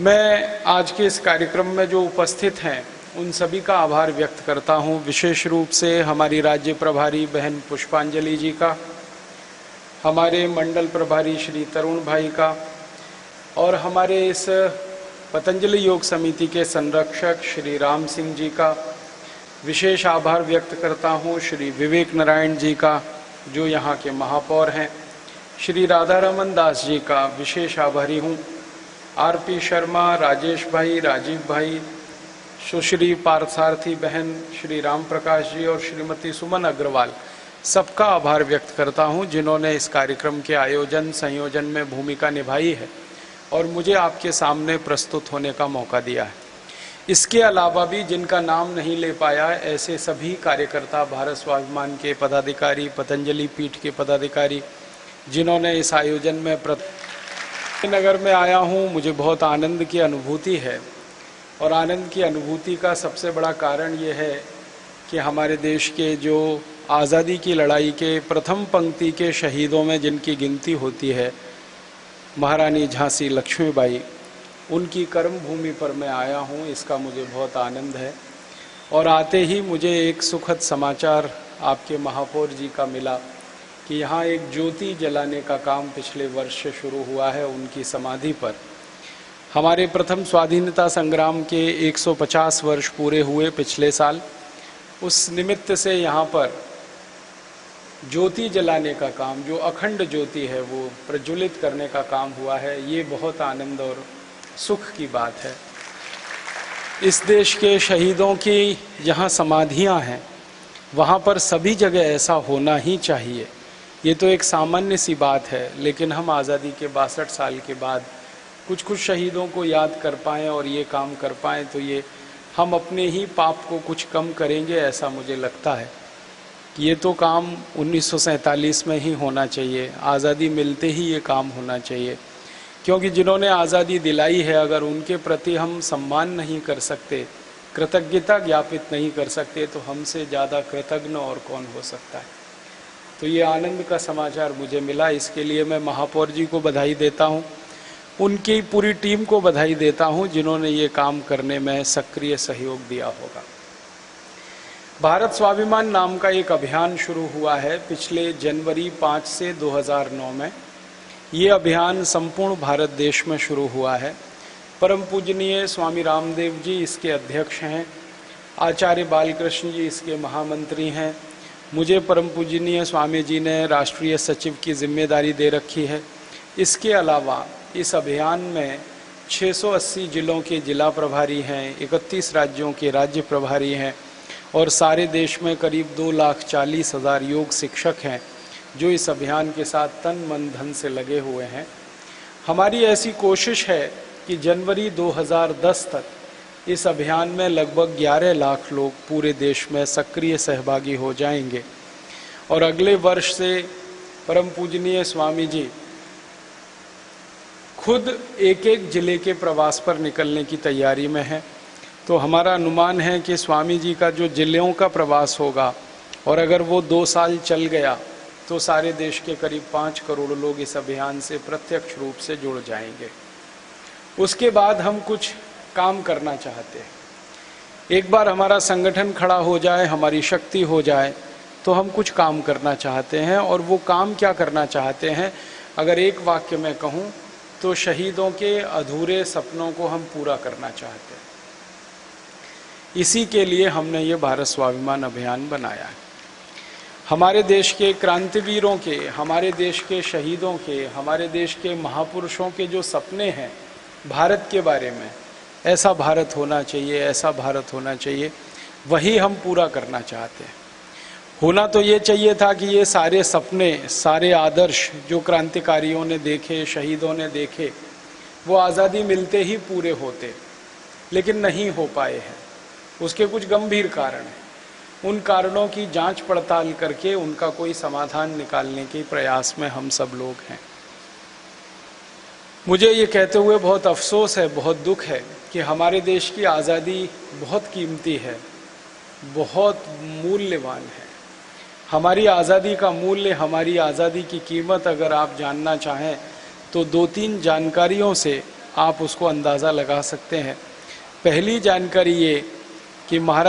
मैं आज के इस कार्यक्रम में जो उपस्थित हैं उन सभी का आभार व्यक्त करता हूं, विशेष रूप से हमारी राज्य प्रभारी बहन पुष्पांजलि जी का, हमारे मंडल प्रभारी श्री तरुण भाई का और हमारे इस पतंजलि योग समिति के संरक्षक श्री राम सिंह जी का। विशेष आभार व्यक्त करता हूं श्री विवेक नारायण जी का जो यहाँ के महापौर हैं, श्री राधा रमन दास जी का विशेष आभारी हूँ, आरपी शर्मा, राजेश भाई, राजीव भाई, सुश्री पार्थसारथी बहन, श्री राम प्रकाश जी और श्रीमती सुमन अग्रवाल, सबका आभार व्यक्त करता हूं जिन्होंने इस कार्यक्रम के आयोजन संयोजन में भूमिका निभाई है और मुझे आपके सामने प्रस्तुत होने का मौका दिया है। इसके अलावा भी जिनका नाम नहीं ले पाया, ऐसे सभी कार्यकर्ता, भारत स्वाभिमान के पदाधिकारी, पतंजलि पीठ के पदाधिकारी जिन्होंने इस आयोजन में नगर में आया हूँ, मुझे बहुत आनंद की अनुभूति है और आनंद की अनुभूति का सबसे बड़ा कारण ये है कि हमारे देश के जो आज़ादी की लड़ाई के प्रथम पंक्ति के शहीदों में जिनकी गिनती होती है, महारानी झांसी लक्ष्मीबाई, उनकी कर्म भूमि पर मैं आया हूँ, इसका मुझे बहुत आनंद है। और आते ही मुझे एक सुखद समाचार आपके महापौर जी का मिला कि यहाँ एक ज्योति जलाने का काम पिछले वर्ष से शुरू हुआ है उनकी समाधि पर। हमारे प्रथम स्वाधीनता संग्राम के 150 वर्ष पूरे हुए पिछले साल, उस निमित्त से यहाँ पर ज्योति जलाने का काम, जो अखंड ज्योति है वो प्रज्वलित करने का काम हुआ है। ये बहुत आनंद और सुख की बात है। इस देश के शहीदों की जहाँ समाधियाँ हैं वहाँ पर सभी जगह ऐसा होना ही चाहिए। ये तो एक सामान्य सी बात है, लेकिन हम आज़ादी के 62 साल के बाद कुछ शहीदों को याद कर पाएँ और ये काम कर पाएँ तो ये हम अपने ही पाप को कुछ कम करेंगे, ऐसा मुझे लगता है कि ये तो काम 1947 में ही होना चाहिए, आज़ादी मिलते ही ये काम होना चाहिए। क्योंकि जिन्होंने आज़ादी दिलाई है, अगर उनके प्रति हम सम्मान नहीं कर सकते, कृतज्ञता ज्ञापित नहीं कर सकते, तो हमसे ज़्यादा कृतज्ञ और कौन हो सकता है। तो ये आनंद का समाचार मुझे मिला, इसके लिए मैं महापौर जी को बधाई देता हूँ, उनकी पूरी टीम को बधाई देता हूँ जिन्होंने ये काम करने में सक्रिय सहयोग दिया होगा। भारत स्वाभिमान नाम का एक अभियान शुरू हुआ है पिछले जनवरी 5 से 2009 में। ये अभियान संपूर्ण भारत देश में शुरू हुआ है। परम पूजनीय स्वामी रामदेव जी इसके अध्यक्ष हैं, आचार्य बालकृष्ण जी इसके महामंत्री हैं, मुझे परम पूजनीय स्वामी जी ने राष्ट्रीय सचिव की जिम्मेदारी दे रखी है। इसके अलावा इस अभियान में 680 जिलों के जिला प्रभारी हैं, 31 राज्यों के राज्य प्रभारी हैं और सारे देश में करीब 2,40,000 योग शिक्षक हैं जो इस अभियान के साथ तन मन धन से लगे हुए हैं। हमारी ऐसी कोशिश है कि जनवरी 2010 तक इस अभियान में लगभग 11 लाख लोग पूरे देश में सक्रिय सहभागी हो जाएंगे और अगले वर्ष से परम पूजनीय स्वामी जी खुद एक एक जिले के प्रवास पर निकलने की तैयारी में हैं। तो हमारा अनुमान है कि स्वामी जी का जो जिलों का प्रवास होगा और अगर वो 2 साल चल गया तो सारे देश के करीब 5 करोड़ लोग इस अभियान से प्रत्यक्ष रूप से जुड़ जाएंगे। उसके बाद हम कुछ काम करना चाहते हैं। एक बार हमारा संगठन खड़ा हो जाए, हमारी शक्ति हो जाए, तो हम कुछ काम करना चाहते हैं। और वो काम क्या करना चाहते हैं, अगर एक वाक्य में कहूँ तो शहीदों के अधूरे सपनों को हम पूरा करना चाहते हैं। इसी के लिए हमने ये भारत स्वाभिमान अभियान बनाया है। हमारे देश के क्रांतिवीरों के, हमारे देश के शहीदों के, हमारे देश के महापुरुषों के जो सपने हैं भारत के बारे में, ऐसा भारत होना चाहिए, ऐसा भारत होना चाहिए, वही हम पूरा करना चाहते हैं। होना तो ये चाहिए था कि ये सारे सपने, सारे आदर्श जो क्रांतिकारियों ने देखे, शहीदों ने देखे, वो आज़ादी मिलते ही पूरे होते, लेकिन नहीं हो पाए हैं। उसके कुछ गंभीर कारण हैं। उन कारणों की जांच पड़ताल करके उनका कोई समाधान निकालने के प्रयास में हम सब लोग हैं। मुझे ये कहते हुए बहुत अफसोस है, बहुत दुख है कि हमारे देश की आज़ादी बहुत कीमती है, बहुत मूल्यवान है। हमारी आज़ादी का मूल्य, हमारी आज़ादी की कीमत अगर आप जानना चाहें तो 2-3 जानकारियों से आप उसको अंदाज़ा लगा सकते हैं। पहली जानकारी ये कि महाराज